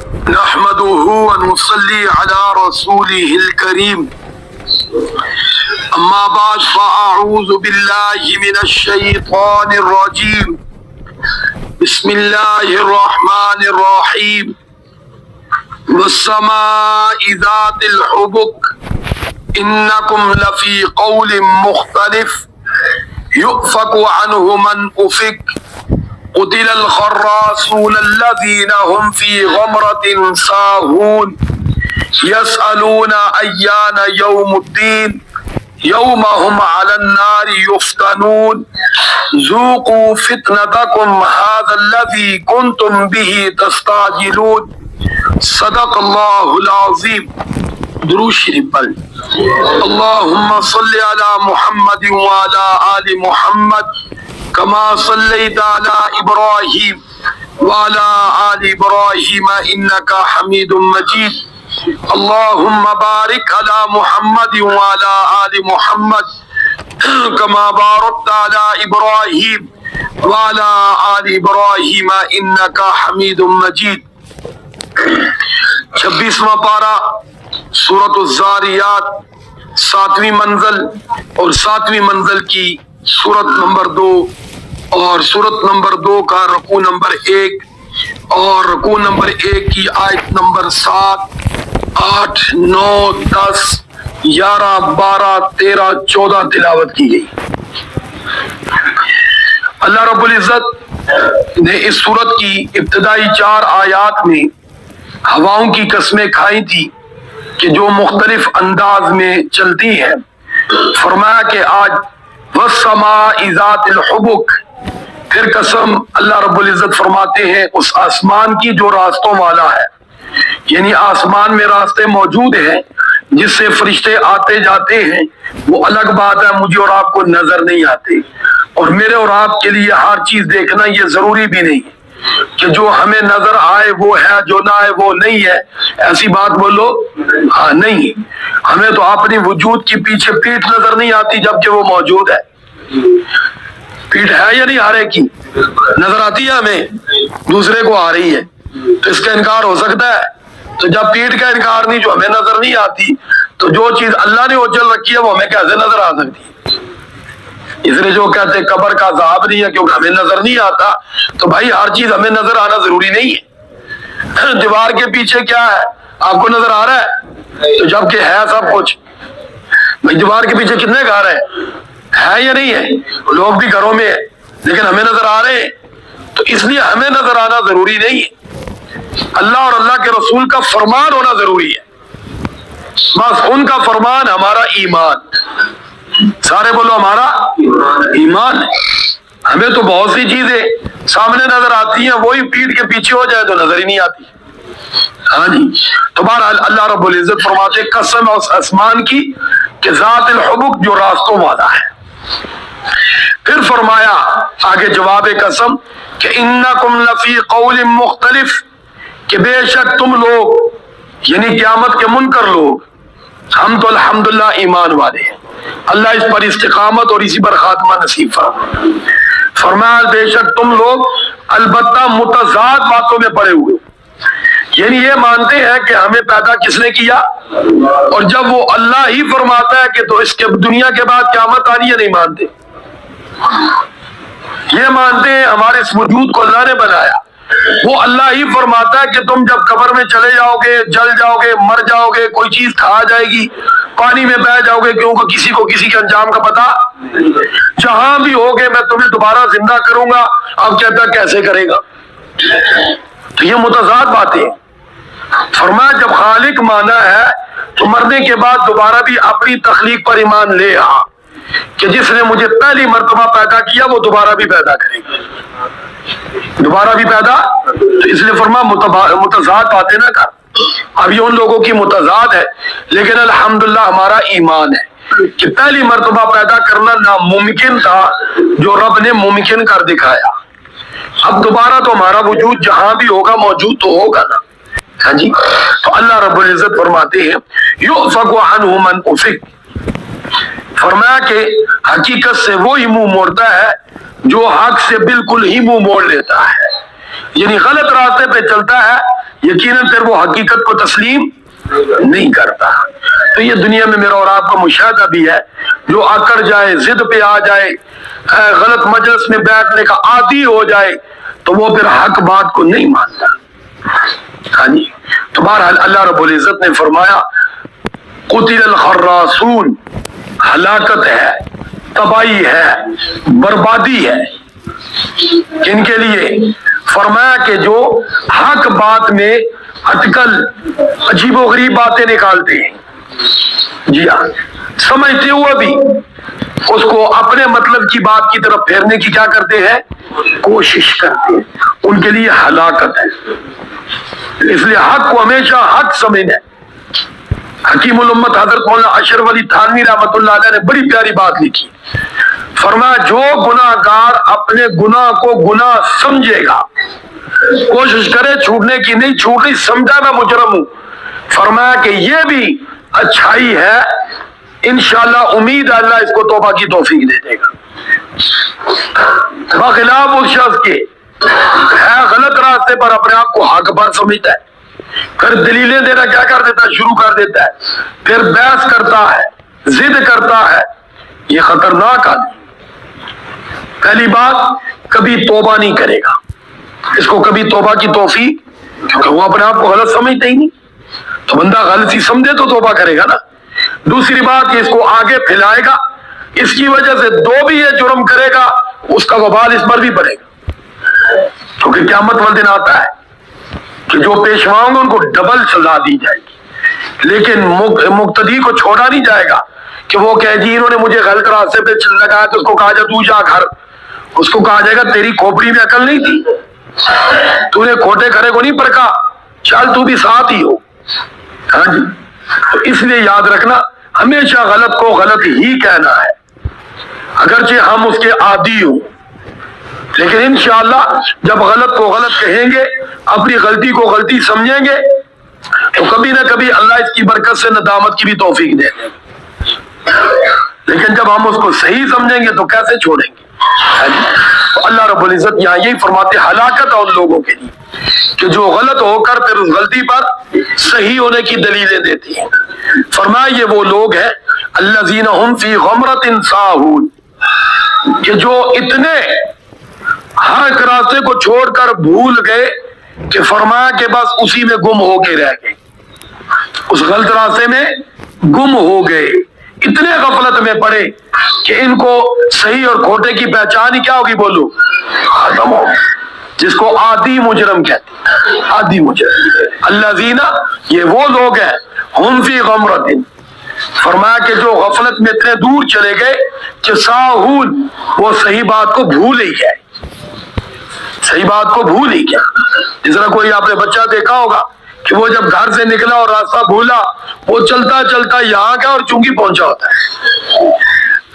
نحمده ونصلي على رسوله الكريم أما بعد فأعوذ بالله من الشيطان الرجيم بسم الله الرحمن الرحيم والسماء ذات الحبك إنكم لفي قول مختلف يؤفك عنه من أفك قتل الخراصون الذين هم في غمرة ساهون يسألون أيان يوم الدين يوم هم على النار يفتنون ذوقوا فتنتكم هذا الذي كنتم به تستعجلون صدق الله العظيم. درود شریف پڑھ. اللهم صل على محمد وعلى آل محمد كما صليت على إبراهيم وعلى آل إبراهيم إنك حميد مجيد. اللهم بارك على محمد وعلى آل محمد كما باركت على إبراهيم وعلى آل إبراهيم إنك حميد مجيد. 26واں پارہ سورۃ الذاریات، 7ویں منزل اور 7ویں منزل کی سورت نمبر 2 اور سورت نمبر 2 کا رکوع نمبر 1 اور رکوع نمبر 1 کی آیت نمبر 7 8 9 10 11 12 13 14 تلاوت کی گئی. اللہ رب العزت نے اس سورت کی ابتدائی 4 آیات میں ہواؤں کی قسمیں کھائی تھی کہ جو مختلف انداز میں چلتی ہیں. فرمایا کہ آج والسماء ذات الحبک، پھر قسم اللہ رب العزت فرماتے ہیں اس آسمان کی جو راستوں والا ہے، یعنی آسمان میں راستے موجود ہیں جس سے فرشتے آتے جاتے ہیں. وہ الگ بات ہے، مجھے اور آپ کو نظر نہیں آتے، اور میرے اور آپ کے لیے ہر چیز دیکھنا یہ ضروری بھی نہیں ہے کہ جو ہمیں نظر آئے وہ ہے، جو نہ آئے وہ نہیں ہے. ایسی بات بولو ہاں نہیں. ہمیں تو اپنی وجود کی پیچھے پیٹھ نظر نہیں آتی جبکہ وہ موجود ہے. پیٹھ ہے یا نہیں؟ ہر ایک کی نظر آتی ہے، ہمیں دوسرے کو آ رہی ہے، تو اس کا انکار ہو سکتا ہے؟ تو جب پیٹھ کا انکار نہیں، جو ہمیں نظر نہیں آتی، تو جو چیز اللہ نے اوجل رکھی ہے وہ ہمیں کیسے نظر آ سکتی ہے؟ اس لیے جو کہتے ہیں قبر کا عذاب نہیں ہے کیونکہ ہمیں نظر نہیں آتا، تو بھائی ہر چیز ہمیں نظر آنا ضروری نہیں ہے. دیوار کے پیچھے کیا ہے آپ کو نظر آ رہا ہے؟ تو جب کہ ہے سب کچھ. بھائی دیوار کے پیچھے کتنے گھر ہے یا نہیں ہے؟ لوگ بھی گھروں میں ہیں لیکن ہمیں نظر آ رہے ہیں. تو اس لیے ہمیں نظر آنا ضروری نہیں ہے، اللہ اور اللہ کے رسول کا فرمان ہونا ضروری ہے. بس ان کا فرمان ہمارا ایمان. سارے بولو ہمارا ایمان ہے. ہمیں تو بہت سی چیزیں سامنے نظر آتی ہیں، وہی پیٹھ کے پیچھے ہو جائے تو نظر ہی نہیں آتی. ہاں جی. تو بہرحال اللہ رب العزت فرماتے قسم اس آسمان کی کہ ذات الحبک جو راستوں والا ہے. پھر فرمایا آگے جواب قسم کہ انکم لفی قول مختلف، کہ بے شک تم لوگ یعنی قیامت کے منکر لوگ، ہم تو الحمدللہ ایمان والے ہیں، اللہ اس پر استقامت اور اسی پر خاتمہ نصیب فرمائے. فرمایا بے شک تم لوگ البتہ متضاد باتوں میں پڑے ہوئے، یعنی یہ مانتے ہیں کہ ہمیں پیدا کس نے کیا، اور جب وہ اللہ ہی فرماتا ہے کہ تو اس کے دنیا کے بعد قیامت آ رہی ہے نہیں مانتے. یہ مانتے ہیں ہمارے اس وجود کو اللہ نے بنایا. وہ اللہ ہی فرماتا ہے کہ تم جب قبر میں چلے جاؤ گے، جل جاؤ گے، مر جاؤ گے، کوئی چیز کھا جائے گی، پانی میں بہ جاؤ گے، کیونکہ کسی کو کسی کے انجام کا پتہ، جہاں بھی ہوگے میں تمہیں دوبارہ زندہ کروں گا. اب کہتا کیسے کرے گا؟ تو یہ متضاد باتیں. فرمایا جب خالق مانا ہے تو مرنے کے بعد دوبارہ بھی اپنی تخلیق پر ایمان لے آ کہ جس نے مجھے پہلی مرتبہ پیدا کیا وہ دوبارہ بھی پیدا کرے گا، دوبارہ بھی پیدا. تو اس لیے فرمایا متضاد باتیں نہ کر. اب یہ ان لوگوں کی متضاد ہے، لیکن الحمدللہ ہمارا ایمان ہے کہ پہلی مرتبہ پیدا کرنا ناممکن تھا جو رب نے ممکن کر دکھایا. اب دوبارہ تو ہمارا وجود جہاں بھی ہوگا موجود تو ہوگا نا. ہاں جی. تو اللہ رب العزت فرماتے ہیں یؤفک عنہ من افک، فرمایا کہ حقیقت سے وہی منہ موڑتا ہے جو حق سے بالکل ہی منہ موڑ لیتا ہے. یعنی غلط راستے پہ چلتا ہے، یقیناً پھر وہ حقیقت کو تسلیم نہیں کرتا۔ تو یہ دنیا میں میرا اور آپ کا مشاہدہ بھی ہے، جو اکڑ جائے، ضد پہ آ جائے، غلط مجلس میں بیٹھنے کا عادی ہو جائے، تو وہ پھر حق بات کو نہیں مانتا۔ ہاں جی، تو بہرحال اللہ رب العزت نے فرمایا قتل الخراسون، ہلاکت ہے، تباہی ہے، بربادی ہے ان کے لیے۔ فرمایا کہ جو حق بات میں اٹکل عجیب و غریب باتیں نکالتے ہیں، جی ہاں، سمجھتے ہوئے بھی اس کو اپنے مطلب کی بات کی طرف پھیرنے کی کیا کرتے ہیں؟ کوشش کرتے ہیں، ان کے لیے ہلاکت ہے۔ اس لیے حق کو ہمیشہ حق سمجھنا ہے۔ حکیم الامت حضرت مولانا اشرف علی تھانوی رحمۃ اللہ علیہ نے بڑی پیاری بات لکھی، فرمایا جو گناہ گار اپنے گناہ کو گناہ سمجھے گا، کوشش کرے چھوٹنے کی، نہیں چھوٹی سمجھا میں مجرم ہوں، فرمایا کہ یہ بھی اچھائی ہے، انشاءاللہ امید ہے اللہ اس کو توبہ کی توفیق دے دے گا، بخلاف اس شخص کے ہے غلط راستے پر اپنے آپ کو حق پر سمجھتا ہے، پھر دلیلیں دینا کیا کر دیتا ہے؟ شروع کر دیتا ہے، پھر بحث کرتا ہے، ضد کرتا ہے۔ یہ خطرناک آدمی، پہلی بات کبھی توبہ نہیں کرے گا، اس کو کبھی توبہ کی توفیق، کیونکہ وہ اپنے آپ کو غلط سمجھتا ہی نہیں، تو بندہ غلطی سمجھے تو توبہ کرے گا نا۔ دوسری بات کہ اس کو آگے پھیلائے گا، اس کی وجہ سے دو بھی یہ جرم کرے گا، اس کا وبال اس پر بھی پڑے گا، کیونکہ قیامت والے دن آتا ہے کہ جو پیشواؤں گے ان کو ڈبل سزا دی جائے گی، لیکن مقتدی کو چھوڑا نہیں جائے گا کہ وہ کہے جی انہوں نے مجھے غلط راستے پہ لگایا، تو اس کو کہا جائے تو جا گھر، اس کو کہا جائے گا تیری کھوپڑی میں عقل نہیں تھی، تو نے کھوٹے کھڑے کو نہیں پرکھا، چل تو بھی ساتھ ہی ہو۔ ہاں جی، تو اس لیے یاد رکھنا ہمیشہ غلط کو غلط ہی کہنا ہے، اگرچہ ہم اس کے عادی ہوں، لیکن انشاءاللہ جب غلط کو غلط کہیں گے، اپنی غلطی کو غلطی سمجھیں گے، تو کبھی نہ کبھی اللہ اس کی برکت سے ندامت کی بھی توفیق دے دیں گے، لیکن جب ہم اس کو صحیح سمجھیں گے تو کیسے چھوڑیں گے؟ تو اللہ رب العزت یہاں یہی فرماتے ہلاکت ہے ان لوگوں کے لیے کہ جو غلط ہو کر پھر اس غلطی پر صحیح ہونے کی دلیلیں دیتی ہیں۔ فرمایا یہ وہ لوگ ہیں الذین هم فی غمرۃ ساہون، کہ جو اتنے حق راستے کو چھوڑ کر بھول گئے کہ فرمایا کہ بس اسی میں گم ہو کے رہ گئے، اس غلط راستے میں گم ہو گئے، اتنے غفلت میں پڑے کہ ان کو صحیح اور کھوٹے کی پہچان ہی کیا ہوگی؟ بولو، ختم ہو، جس کو عادی مجرم کہتے ہیں، عادی مجرم۔ الذین، یہ وہ لوگ ہیں ہم فی غمرۃ، فرمایا کہ جو غفلت میں اتنے دور چلے گئے کہ ساہون، وہ صحیح بات کو بھول ہی گئے، صحیح بات کو بھول ہی گیا۔ جس طرح کوئی آپ نے بچہ دیکھا ہوگا کہ وہ جب گھر سے نکلا اور راستہ بھولا، وہ چلتا چلتا یہاں کا اور چونکی پہنچا ہوتا ہے،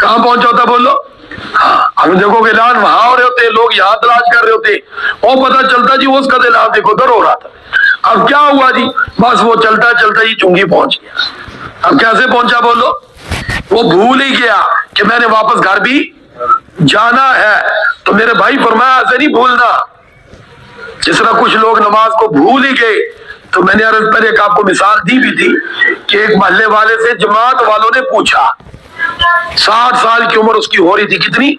کہاں پہنچا ہوتا بولو؟ ہاں، ہم دیکھو کہ اعلان وہاں ہو رہے ہوتے، لوگ یہاں تلاش کر رہے ہوتے، وہ پتہ چلتا جی اس کا اعلان دیکھو ادھر ہو رہا تھا، اب کیا ہوا جی؟ بس وہ چلتا چلتا ہی چونکی پہنچ گیا۔ اب کیسے پہنچا بولو؟ وہ بھول ہی گیا کہ میں نے واپس گھر بھی جانا ہے۔ تو میرے بھائی فرمایا ایسے نہیں بھولنا، جس طرح کچھ لوگ نماز کو بھول ہی گئے، تو میں نے عرض پر ایک آپ کو مثال دی بھی تھی کہ ایک محلے والے سے جماعت والوں نے پوچھا، 60 سال کی عمر اس کی ہو رہی تھی، کتنی؟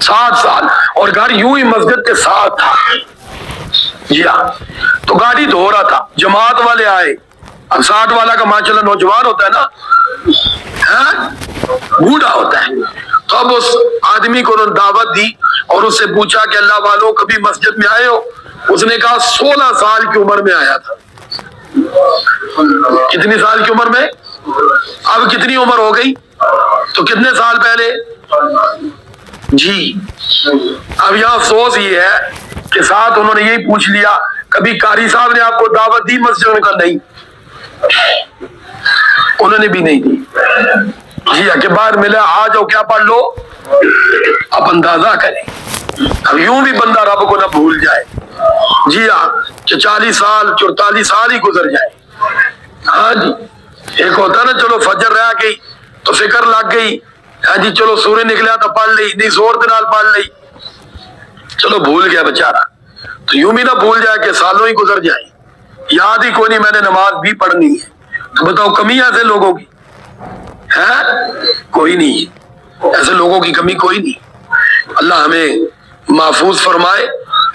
60 سال، اور گھر یوں ہی مسجد کے ساتھ تھا، جی ہاں، تو گاڑی دھو رہا تھا، جماعت والے آئے، اب 60 والا کا ماشاءاللہ نوجوان ہوتا ہے نا، بوڑھا ہوتا ہے، تو اب اس آدمی کو انہوں نے دعوت دی اور اس سے پوچھا کہ اللہ والوں کبھی مسجد میں آئے ہو؟ اس نے کہا 16 سال کی عمر میں آیا تھا۔ کتنی سال کی عمر میں؟ اب کتنی عمر ہو گئی؟ تو کتنے سال پہلے؟ جی، اب یہاں افسوس یہ ہے کہ ساتھ انہوں نے یہی پوچھ لیا کبھی قاری صاحب نے آپ کو دعوت دی مسجد میں؟ کہا نہیں، انہوں نے بھی نہیں دی۔ جی کہ باہر ملا آ جاؤ کیا پڑھ لو، اب اندازہ کریں، اب یوں بھی بندہ رب کو نہ بھول جائے، جی ہاں، کہ 40 سال 44 سال ہی گزر جائے۔ ہاں جی، ایک ہوتا نا چلو فجر رہ گئی تو فکر لگ گئی، ہاں جی چلو سورج نکلا تو پڑھ لی، نہیں زور دے نال پڑھ لی، چلو بھول گیا بیچارہ۔ تو یوں بھی نہ بھول جائے کہ سالوں ہی گزر جائیں، یاد ہی کوئی نہیں میں نے نماز بھی پڑھنی ہے، تو بتاؤ کمی ایسے لوگوں کی ہے؟ کوئی نہیں، ایسے لوگوں کی کمی کوئی نہیں۔ اللہ ہمیں محفوظ فرمائے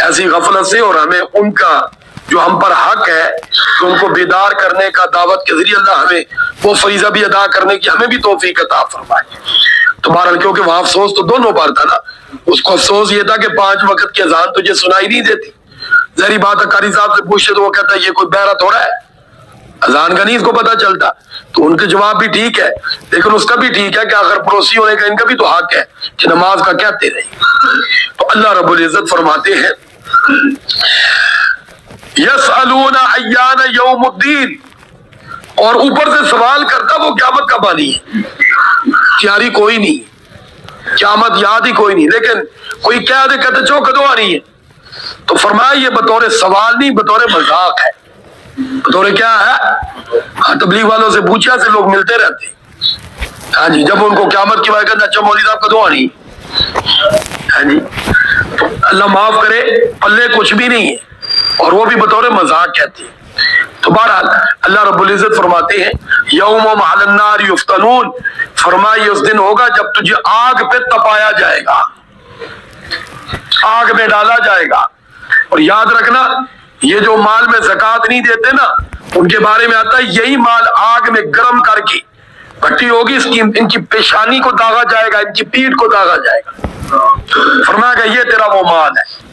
ایسی غفلت سے، اور ہمیں ان کا جو ہم پر حق ہے کہ ان کو بیدار کرنے کا دعوت کے ذریعے اللہ ہمیں وہ فریضہ بھی ادا کرنے کی ہمیں بھی توفیق عطا فرمائے۔ تو بہرحال کیونکہ وہاں افسوس تو دونوں بار تھا نا، اس کو افسوس یہ تھا کہ 5 وقت کی اذان تجھے سنائی نہیں دیتی، ظاہری بات ہے قاری صاحب سے پوچھے تو وہ کہتا ہے یہ کوئی بہرا تھوڑا ہے، اذان کا نہیں اس کو پتا چلتا۔ تو ان کے جواب بھی ٹھیک ہے، لیکن اس کا بھی ٹھیک ہے کہ آخر پڑوسی ہونے کا ان کا بھی تو حق ہے کہ نماز کا کہتے رہے۔ تو اللہ رب العزت فرماتے ہیں یسألون ایان یوم الدین، اور اوپر سے سوال کرتا وہ قیامت کب آنی ہے، تیاری کوئی نہیں، قیامت یاد ہی کوئی نہیں، لیکن کوئی کہہ دے کہتے چو کدو آنی ہے، تو فرمایا یہ بطور سوال نہیں بطور مذاق ہے۔ بطور کیا ہے؟ ہاں تبلیغ والوں سے پوچھا سے لوگ ملتے رہتے، ہاں جی جب ان کو قیامت کی بات کرنا اچھا مولوی صاحب کدو آنی، ہاں جی تو اللہ معاف کرے پلے کچھ بھی نہیں ہے، اور وہ بھی بطور مذاق کہتے ہیں۔ تو بہرحال اللہ رب العزت فرماتے ہیں یوم علی النار یفتنون، فرمائے اس دن ہوگا جب تجھے آگ پہ تپایا جائے گا، آگ میں ڈالا جائے گا۔ اور یاد رکھنا یہ جو مال میں زکوٰۃ نہیں دیتے نا ان کے بارے میں آتا ہے یہی مال آگ میں گرم کر کے بھٹی ہوگی، اس کی ان کی پیشانی کو داغا جائے گا، ان کی پیٹھ کو داغا جائے گا، فرمایا کہ یہ تیرا وہ مال ہے۔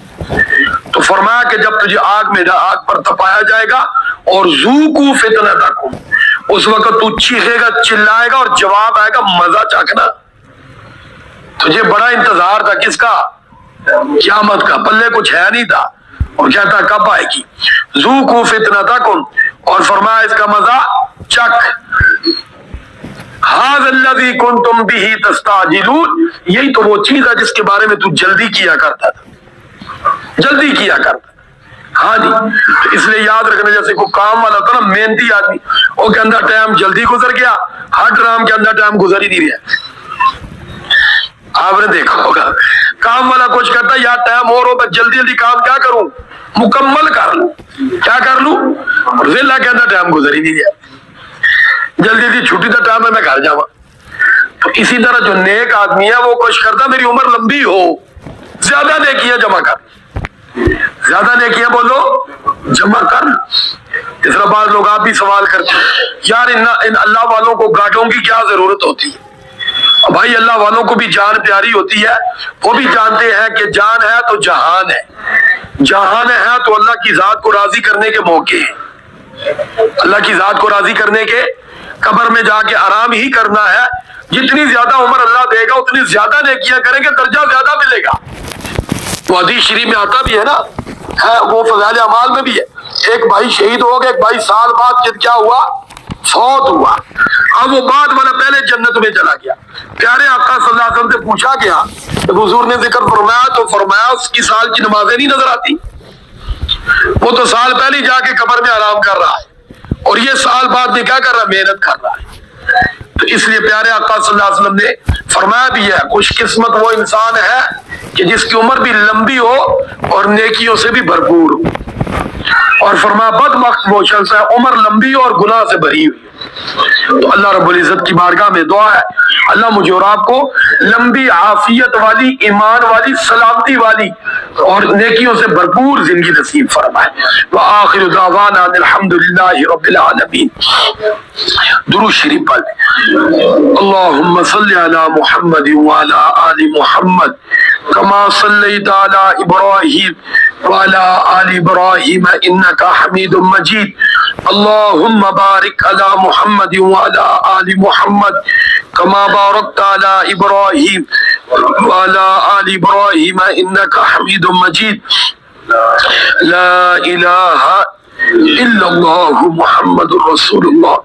تو فرمایا کہ جب تجھے آگ میں آگ پر تپایا جائے گا اور ذوقوا فتنتکم، اس وقت تو چیخے گا چلائے گا اور جواب آئے گا مزہ چکھنا۔ تجھے بڑا انتظار تھا کس کا؟ قیامت کا، پلے کچھ ہے نہیں تھا، اور کہتا کب آئے گی، ذوقوا فتنتکم، اور فرمایا اس کا مزہ چکھ۔ ھذا الذی کنتم بہ تستعجلون، یہی تو وہ چیز ہے جس کے بارے میں تو جلدی کیا کرتا تھا، جلدی کیا کرتا۔ ہاں جی تو اس لیے یاد رکھنا جیسے کوئی کام والا ہوتا نا محنتی آدمی، وہ کے اندر ٹائم جلدی گزر گیا، ہر ڈرام کے اندر ٹائم گزر ہی نہیں رہا، آپ نے دیکھا ہوگا کام والا کچھ کرتا ہے یا ٹائم اور ہو بس جلدی جلدی کام کیا کروں مکمل کر لوں، کیا کر لوں، اور ویلا کے اندر ٹائم گزر ہی نہیں رہا، جلدی جلدی چھٹی کا ٹائم ہے میں گھر جاؤں۔ تو اسی طرح جو نیک آدمی ہے وہ کوشش کرتا میری عمر لمبی ہو، زیادہ نیکیاں جمع کر، زیادہ نیکیاں بولو جمع کر۔ اس طرح بعض لوگ آپ بھی سوال کرتے یار ان اللہ والوں کو گاٹوں کی کیا ضرورت ہوتی ہے؟ بھائی اللہ والوں کو بھی جان پیاری ہوتی ہے، وہ بھی جانتے ہیں کہ جان ہے تو جہان ہے، جہان ہے تو اللہ کی ذات کو راضی کرنے کے موقع ہیں، اللہ کی ذات کو راضی کرنے کے قبر میں جا کے آرام ہی کرنا ہے، جتنی زیادہ عمر اللہ دے گا اتنی زیادہ نیکیاں کریں گے درجہ زیادہ ملے گا۔ وہ حدیث شریف میں آتا بھی ہے نا، وہ فضائل اعمال میں بھی ہے، ایک بھائی شہید ہو گیا، ایک بھائی سال بعد کیا ہوا فوت ہوا، اب وہ بعد والا پہلے جنت میں چلا گیا، پیارے آقا صلی اللہ علیہ وسلم سے پوچھا گیا جب حضور نے ذکر فرمایا تو فرمایا اس کی سال کی نمازیں نہیں نظر آتی، وہ تو سال پہلے جا کے قبر میں آرام کر رہا ہے اور یہ سال بعد میں کیا کر رہا ہے محنت کر رہا ہے۔ تو اس لیے پیارے آقا صلی اللہ علیہ وسلم نے فرمایا بھی ہے خوش قسمت وہ انسان ہے کہ جس کی عمر بھی لمبی ہو اور نیکیوں سے بھی بھرپور ہو، اور فرمایا بدبخت وہ شخص ہے عمر لمبی اور گناہ سے بھری ہوئی۔ تو اللہ رب العزت کی بارگاہ میں دعا ہے اللہ مجھے اور آپ کو لمبی عافیت والی ایمان والی سلامتی والی اور نیکیوں سے بھرپور زندگی نصیب فرمائے۔ وآخر دعوانا الحمدللہ رب العالمین۔ درود شریف پڑھ اللہم صلی علی محمد وعلی آل محمد کما صلیت علی ابراہیم وعلی آل ابراہیم انکا حمید مجید۔ اللہم بارک علی محمد وعلی آل محمد کما بارکت علی ابراہیم وعلی آل ابراہیم انکا حمید مجید۔ لا الہ الا اللہ محمد رسول اللہ۔